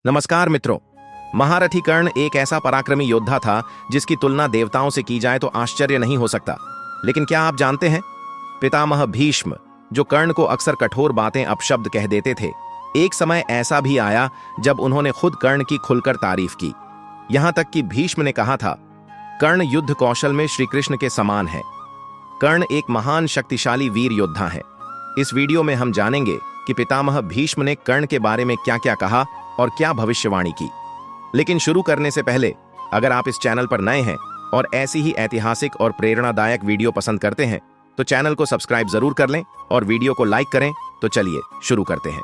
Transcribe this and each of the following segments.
नमस्कार मित्रों। महारथी कर्ण एक ऐसा पराक्रमी योद्धा था जिसकी तुलना देवताओं से की जाए तो आश्चर्य नहीं हो सकता। लेकिन क्या आप जानते हैं, पितामह भीष्म, जो कर्ण को अक्सर कठोर बातें अपशब्द कह देते थे, एक समय ऐसा भी आया जब उन्होंने खुद कर्ण की खुलकर तारीफ की। यहां तक कि भीष्म ने कहा था, कर्ण युद्ध कौशल में श्री कृष्ण के समान है। कर्ण एक महान शक्तिशाली वीर योद्धा है। इस वीडियो में हम जानेंगे कि पितामह भीष्म ने कर्ण के बारे में क्या क्या कहा और क्या भविष्यवाणी की। लेकिन शुरू करने से पहले, अगर आप इस चैनल पर नए हैं और ऐसी ही ऐतिहासिक और प्रेरणादायक वीडियो पसंद करते हैं तो चैनल को सब्सक्राइब जरूर कर लें और वीडियो को लाइक करें। तो चलिए शुरू करते हैं।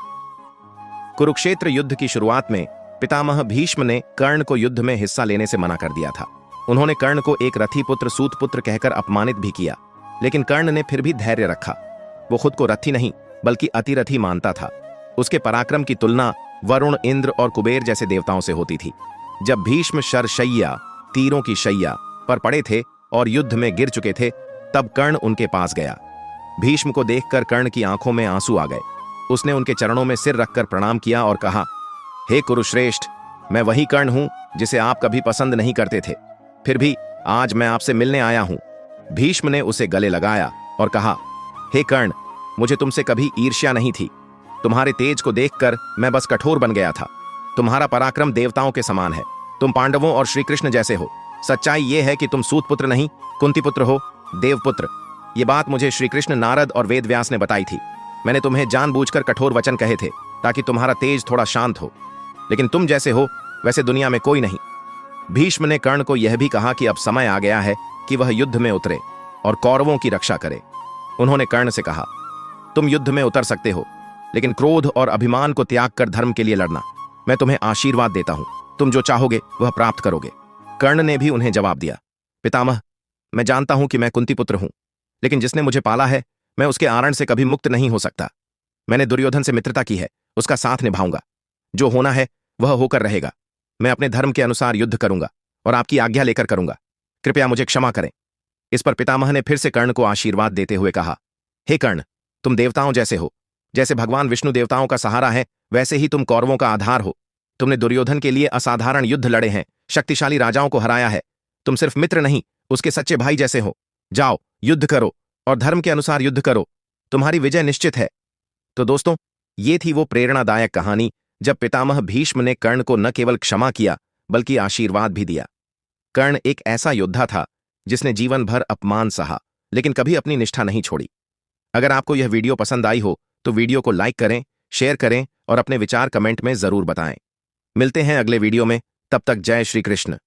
कुरुक्षेत्र युद्ध की शुरुआत में पितामह भीष्म ने कर्ण को युद्ध में हिस्सा लेने से मना कर दिया था। उन्होंने कर्ण को एक रथी पुत्र सूत पुत्र कहकर अपमानित भी किया, लेकिन कर्ण ने फिर भी धैर्य रखा। वो खुद को रथी नहीं बल्कि अतिरथी मानता था। उसके पराक्रम की तुलना वरुण, इंद्र और कुबेर जैसे देवताओं से होती थी। जब भीष्म शरशय्या, तीरों की शैया पर पड़े थे और युद्ध में गिर चुके थे, तब कर्ण उनके पास गया। भीष्म को देखकर कर्ण की आंखों में आंसू आ गए। उसने उनके चरणों में सिर रखकर प्रणाम किया और कहा, हे कुरुश्रेष्ठ, मैं वही कर्ण हूं जिसे आप कभी पसंद नहीं करते थे, फिर भी आज मैं आपसे मिलने आया हूं। भीष्म ने उसे गले लगाया और कहा, हे कर्ण, मुझे तुमसे कभी ईर्ष्या नहीं थी। तुम्हारे तेज को देखकर मैं बस कठोर बन गया था। तुम्हारा पराक्रम देवताओं के समान है। तुम पांडवों और श्री कृष्ण जैसे हो। सच्चाई यह है कि तुम सूत पुत्र नहीं, कुंती पुत्र हो, देवपुत्र। ये बात मुझे श्री कृष्ण, नारद और वेद व्यास ने बताई थी। मैंने तुम्हें जानबूझकर कठोर वचन कहे थे ताकि तुम्हारा तेज थोड़ा शांत हो, लेकिन तुम जैसे हो वैसे दुनिया में कोई नहीं। भीष्म ने कर्ण को यह भी कहा कि अब समय आ गया है कि वह युद्ध में उतरे और कौरवों की रक्षा करे। उन्होंने कर्ण से कहा, तुम युद्ध में उतर सकते हो, लेकिन क्रोध और अभिमान को त्याग कर धर्म के लिए लड़ना। मैं तुम्हें आशीर्वाद देता हूं, तुम जो चाहोगे वह प्राप्त करोगे। कर्ण ने भी उन्हें जवाब दिया, पितामह, मैं जानता हूं कि मैं कुंती पुत्र हूं, लेकिन जिसने मुझे पाला है मैं उसके आरण से कभी मुक्त नहीं हो सकता। मैंने दुर्योधन से मित्रता की है, उसका साथ निभाऊंगा। जो होना है वह होकर रहेगा। मैं अपने धर्म के अनुसार युद्ध करूंगा और आपकी आज्ञा लेकर करूंगा। कृपया मुझे क्षमा करें। इस पर पितामह ने फिर से कर्ण को आशीर्वाद देते हुए कहा, हे कर्ण, तुम देवताओं जैसे हो। जैसे भगवान विष्णु देवताओं का सहारा है, वैसे ही तुम कौरवों का आधार हो। तुमने दुर्योधन के लिए असाधारण युद्ध लड़े हैं, शक्तिशाली राजाओं को हराया है। तुम सिर्फ मित्र नहीं, उसके सच्चे भाई जैसे हो। जाओ, युद्ध करो और धर्म के अनुसार युद्ध करो। तुम्हारी विजय निश्चित है। तो दोस्तों, ये थी वो प्रेरणादायक कहानी जब पितामह भीष्म ने कर्ण को न केवल क्षमा किया बल्कि आशीर्वाद भी दिया। कर्ण एक ऐसा योद्धा था जिसने जीवन भर अपमान सहा, लेकिन कभी अपनी निष्ठा नहीं छोड़ी। अगर आपको यह वीडियो पसंद आई हो तो वीडियो को लाइक करें, शेयर करें और अपने विचार कमेंट में जरूर बताएं। मिलते हैं अगले वीडियो में। तब तक जय श्री कृष्ण।